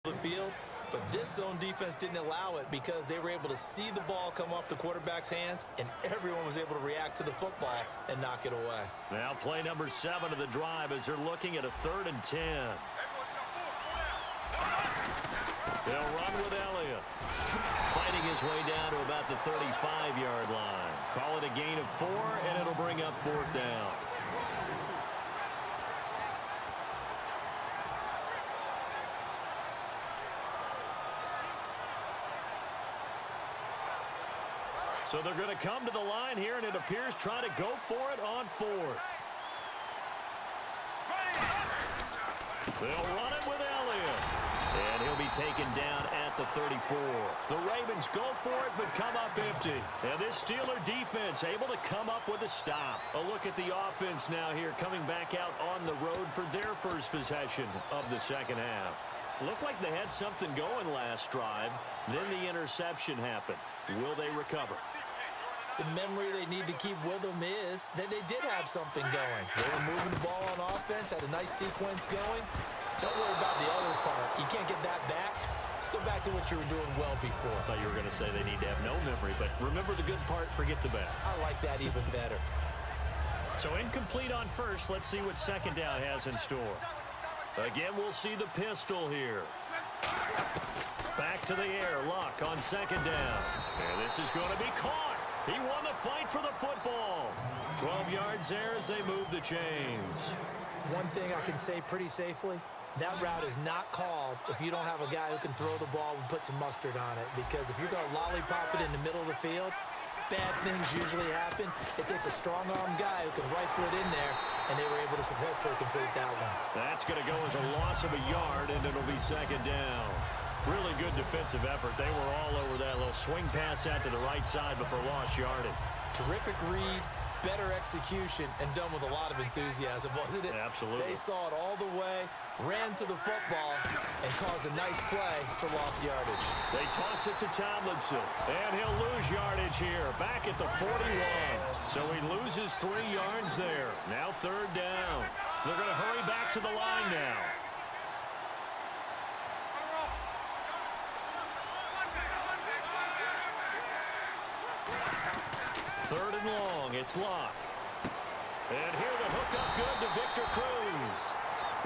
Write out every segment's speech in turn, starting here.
the field, but this zone defense didn't allow it because they were able to see the ball come off the quarterback's hands, and everyone was able to react to the football and knock it away. Now play number 7 of the drive as they're looking at a 3rd and 10. They'll run with Elliott. Fighting his way down to about the 35-yard line. Call it a gain of 4, and it'll bring up 4th down. So they're going to come to the line here, and it appears trying to go for it on 4th. They'll run it with Elliott. And he'll be taken down at the 34. The Ravens go for it, but come up empty. And this Steeler defense able to come up with a stop. A look at the offense now here, coming back out on the road for their first possession of the second half. Looked like they had something going last drive. Then the interception happened. Will they recover? The memory they need to keep with them is that they did have something going. They were moving the ball on offense, had a nice sequence going. Don't worry about the other part. You can't get that back. Let's go back to what you were doing well before. I thought you were going to say they need to have no memory, but remember the good part, forget the bad. I like that even better. So incomplete on first. Let's see what second down has in store. Again, we'll see the pistol here. Back to the air. Luck on second down. And this is going to be caught. He won the fight for the football. 12 yards there as they move the chains. One thing I can say pretty safely, that route is not called if you don't have a guy who can throw the ball and put some mustard on it. Because if you're going to lollipop it in the middle of the field, bad things usually happen. It takes a strong-arm guy who can rifle it in there, and they were able to successfully complete that one. That's going to go as a loss of a yard, and it'll be second down. Really good defensive effort. They were all over that little swing pass out to the right side before lost yardage. Terrific read, better execution, and done with a lot of enthusiasm, wasn't it? Absolutely. They saw it all the way, ran to the football, and caused a nice play for lost yardage. They toss it to Tomlinson, and he'll lose yardage here, back at the 41. So he loses 3 yards there. Now 3rd down. They're going to hurry back to the line now. 3rd and long, it's Locke. And here the hook up good to Victor Cruz.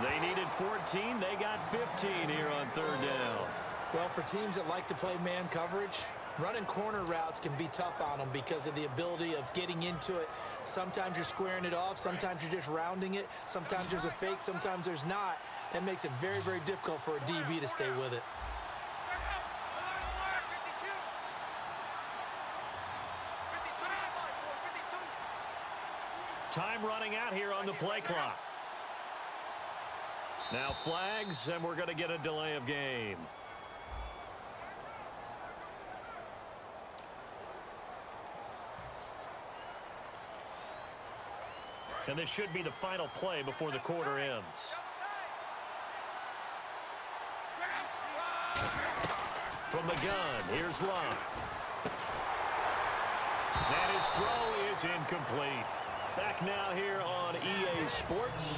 They needed 14, they got 15 here on 3rd down. Well, for teams that like to play man coverage, running corner routes can be tough on them because of the ability of getting into it. Sometimes you're squaring it off, sometimes you're just rounding it, sometimes there's a fake, sometimes there's not. That makes it very, very difficult for a DB to stay with it. Time running out here on the play clock. Now flags, and we're going to get a delay of game. And this should be the final play before the quarter ends. From the gun, here's Love. And his throw is incomplete. Back now here on EA Sports.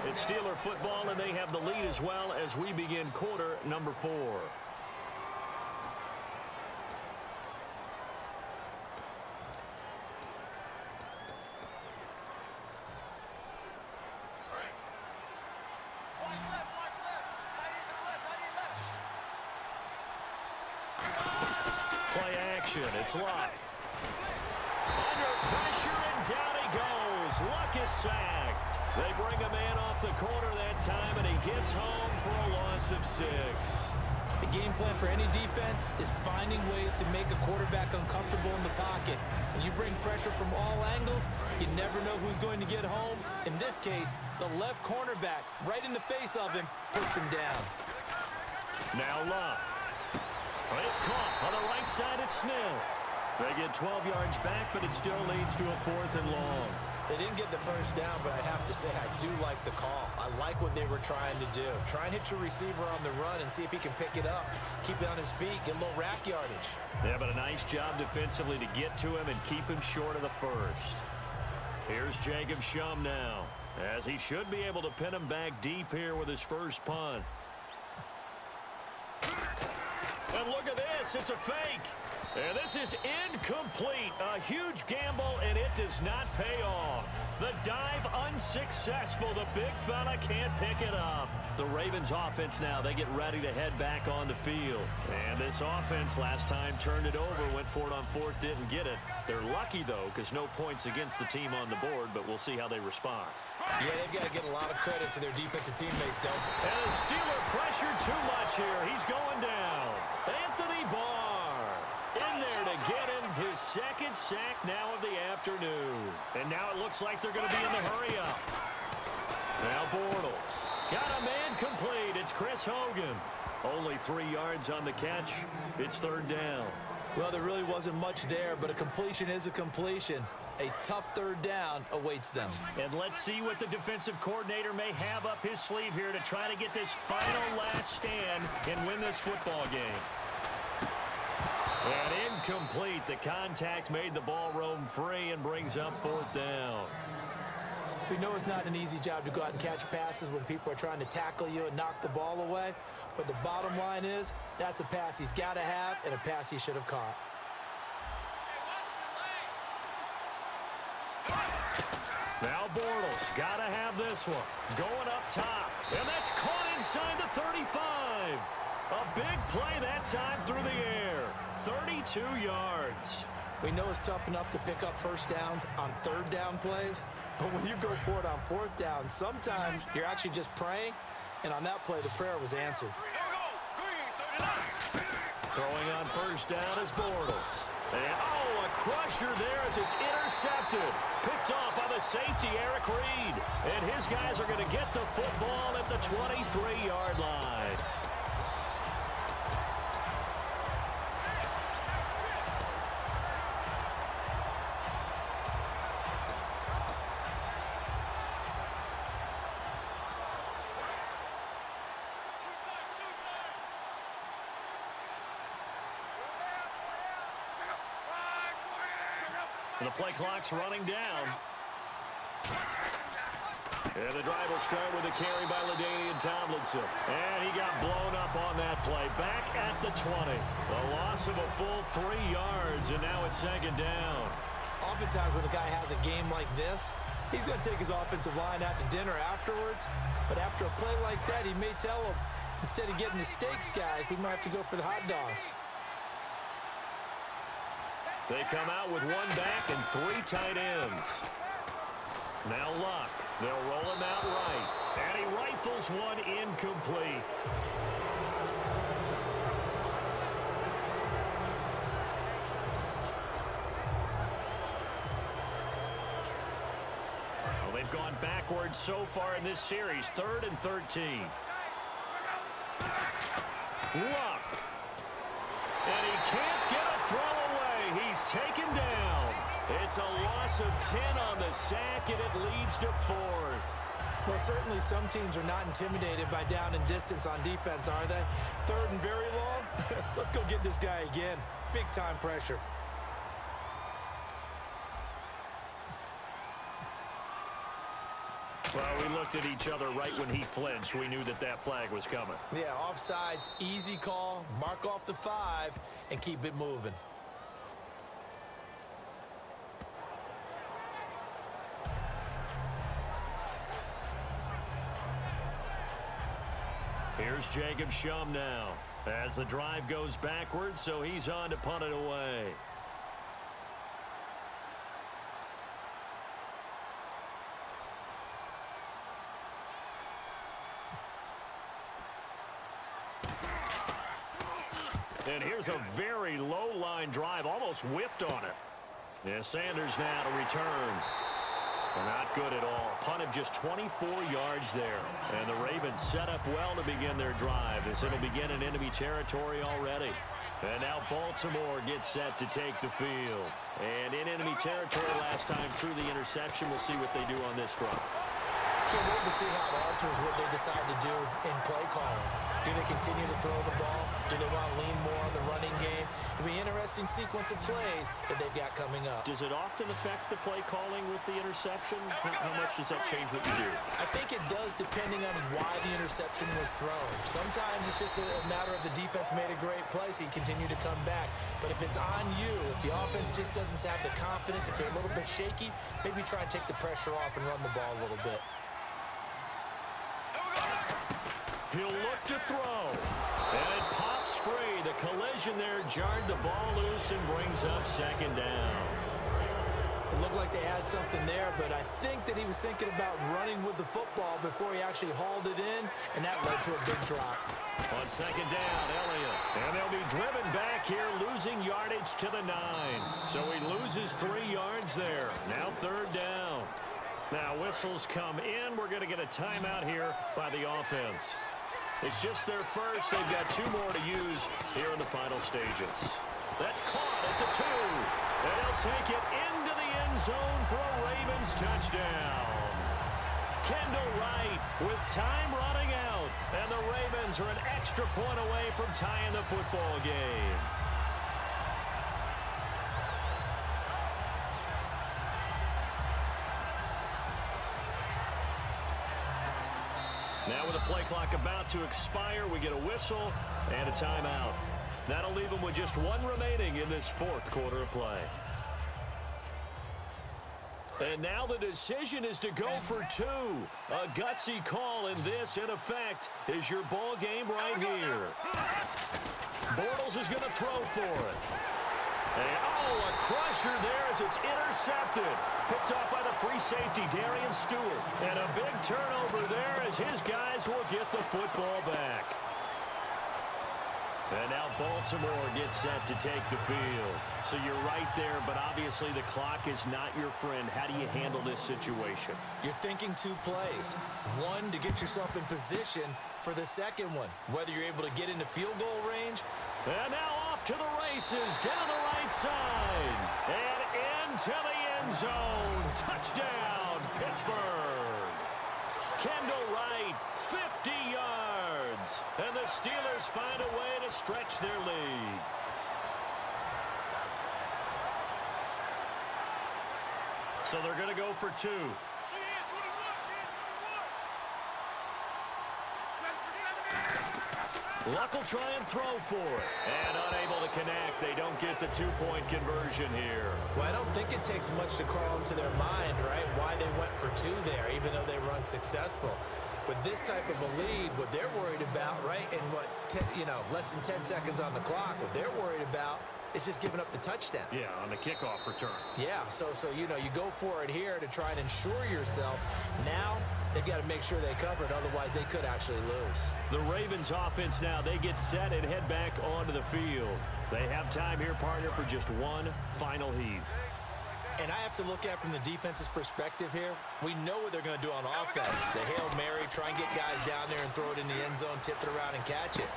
It's Steeler football, and they have the lead as well as we begin quarter number 4. Play action. It's Luck. Under pressure, and down he goes. Luck is sacked. They bring a man off the corner that time, and he gets home for a loss of 6. The game plan for any defense is finding ways to make a quarterback uncomfortable in the pocket. When you bring pressure from all angles, you never know who's going to get home. In this case, the left cornerback, right in the face of him, puts him down. Now Luck. It's caught on the right side at Smith. They get 12 yards back, but it still leads to a 4th and long. They didn't get the first down, but I have to say I do like the call. I like what they were trying to do. Try and hit your receiver on the run and see if he can pick it up. Keep it on his feet, get a little rack yardage. Yeah, but a nice job defensively to get to him and keep him short of the first. Here's Jacob Shum now, as he should be able to pin him back deep here with his first punt. And look at this. It's a fake. And this is incomplete. A huge gamble, and it does not pay off. The dive unsuccessful. The big fella can't pick it up. The Ravens offense now, they get ready to head back on the field. And this offense last time turned it over, went for it on fourth, didn't get it. They're lucky, though, because no points against the team on the board, but we'll see how they respond. Yeah, they've got to get a lot of credit to their defensive teammates, though. And the Steeler pressured too much here. He's going down. Anthony Barr in there to get him his second sack now of the afternoon. And now it looks like they're going to be in the hurry-up. Now Bortles. Got a man complete. It's Chris Hogan. Only 3 yards on the catch. It's third down. Well, there really wasn't much there, but a completion is a completion. A tough third down awaits them. And let's see what the defensive coordinator may have up his sleeve here to try to get this final last stand and win this football game. And incomplete. The contact made the ball roam free and brings up fourth down. We know it's not an easy job to go out and catch passes when people are trying to tackle you and knock the ball away. But the bottom line is, that's a pass he's got to have and a pass he should have caught. Now Bortles, got to have this one. Going up top. And that's caught inside the 35. A big play that time through the air. 32 yards. We know it's tough enough to pick up first downs on third down plays, but when you go for it on fourth down, sometimes you're actually just praying, and on that play, the prayer was answered. Throwing on first down is Bortles. And, a crusher there as it's intercepted. Picked off by the safety, Eric Reed. And his guys are going to get the football at the 23-yard line. And the play clock's running down. And the drive will start with a carry by LaDainian Tomlinson. And he got blown up on that play. Back at the 20. The loss of a full 3 yards, and now it's second down. Oftentimes when a guy has a game like this, he's going to take his offensive line out to dinner afterwards. But after a play like that, he may tell him, instead of getting the steaks, guys, we might have to go for the hot dogs. They come out with one back and 3 tight ends. Now Luck. They'll roll him out right. And he rifles one incomplete. Well, they've gone backwards so far in this series. 3rd and 13. Luck. And he can't get a throw away. He's taken down. It's a loss of 10 on the sack, and it leads to 4th. Well, certainly some teams are not intimidated by down and distance on defense, are they? 3rd and very long? Let's go get this guy again. Big-time pressure. Well, we looked at each other right when he flinched. We knew that that flag was coming. Yeah, offsides, easy call, mark off the 5, and keep it moving. Here's Jacob Shum now as the drive goes backwards, so he's on to punt it away. And here's a very low-line drive, almost whiffed on it. Yeah, Sanders now to return. Not good at all. Punt of just 24 yards there. And the Ravens set up well to begin their drive as it'll begin in enemy territory already. And now Baltimore gets set to take the field. And in enemy territory last time through the interception. We'll see what they do on this drive. Can't wait to see how it alters what they decide to do in play calling. Do they continue to throw the ball? Do they want to lean more on the running game? It'll be an interesting sequence of plays that they've got coming up. Does it often affect the play calling with the interception? How much does that change what you do? I think it does depending on why the interception was thrown. Sometimes it's just a matter of the defense made a great play, so you continue to come back. But if it's on you, if the offense just doesn't have the confidence, if they're a little bit shaky, maybe try and take the pressure off and run the ball a little bit. He'll look to throw. And it pops free. The collision there jarred the ball loose and brings up second down. It looked like they had something there, but I think that he was thinking about running with the football before he actually hauled it in, and that led to a big drop. On second down, Elliott. And they'll be driven back here, losing yardage to the 9. So he loses 3 yards there. Now third down. Now whistles come in. We're going to get a timeout here by the offense. It's just their first. They've got 2 more to use here in the final stages. That's caught at the 2. And they'll take it into the end zone for a Ravens touchdown. Kendall Wright with time running out. And the Ravens are an extra point away from tying the football game. Now with the play clock about to expire, we get a whistle and a timeout. That'll leave them with just 1 remaining in this 4th quarter of play. And now the decision is to go for 2. A gutsy call, and this, in effect, is your ball game right here. Bortles is going to throw for it. And, a crusher there as it's intercepted. Picked off by the free safety, Darian Stewart. And a big turnover there as his guys will get the football back. And now Baltimore gets set to take the field. So you're right there, but obviously the clock is not your friend. How do you handle this situation? You're thinking 2 plays. 1, to get yourself in position for the second one, whether you're able to get into field goal range. And now off to the races, down the right side, and into the end zone. Touchdown, Pittsburgh. Kendall Wright, 50 yards. And the Steelers find a way to stretch their lead. So they're going to go for 2. Luck will try and throw for it. And unable to connect. They don't get the 2-point conversion here. Well, I don't think it takes much to crawl into their mind, right, why they went for 2 there, even though they were unsuccessful. With this type of a lead, what they're worried about, right, and less than 10 seconds on the clock, what they're worried about is just giving up the touchdown. Yeah, on the kickoff return. Yeah, so you go for it here to try and ensure yourself. Now they've got to make sure they cover it, otherwise they could actually lose. The Ravens offense now, they get set and head back onto the field. They have time here, partner, for just 1 final heave. And I have to look at from the defense's perspective here. We know what they're going to do on offense. The Hail Mary, try and get guys down there and throw it in the end zone, tip it around and catch it.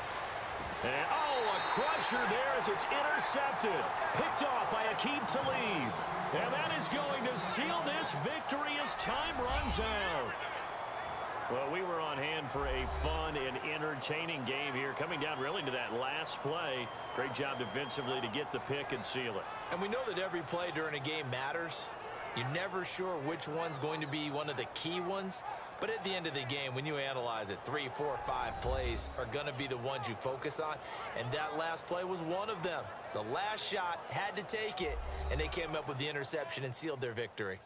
And, a crusher there as it's intercepted. Picked off by Aqib Talib. And that is going to seal this victory as time runs out. Well, we were on hand for a fun and entertaining game here, coming down really to that last play. Great job defensively to get the pick and seal it. And we know that every play during a game matters. You're never sure which one's going to be one of the key ones. But at the end of the game, when you analyze it, 3, 4, 5 plays are going to be the ones you focus on. And that last play was one of them. The last shot had to take it, and they came up with the interception and sealed their victory.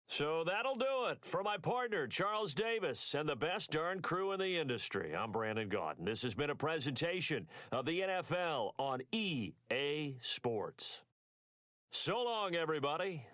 So that'll do it for my partner, Charles Davis, and the best darn crew in the industry. I'm Brandon Gaudin. This has been a presentation of the NFL on EA Sports. So long, everybody.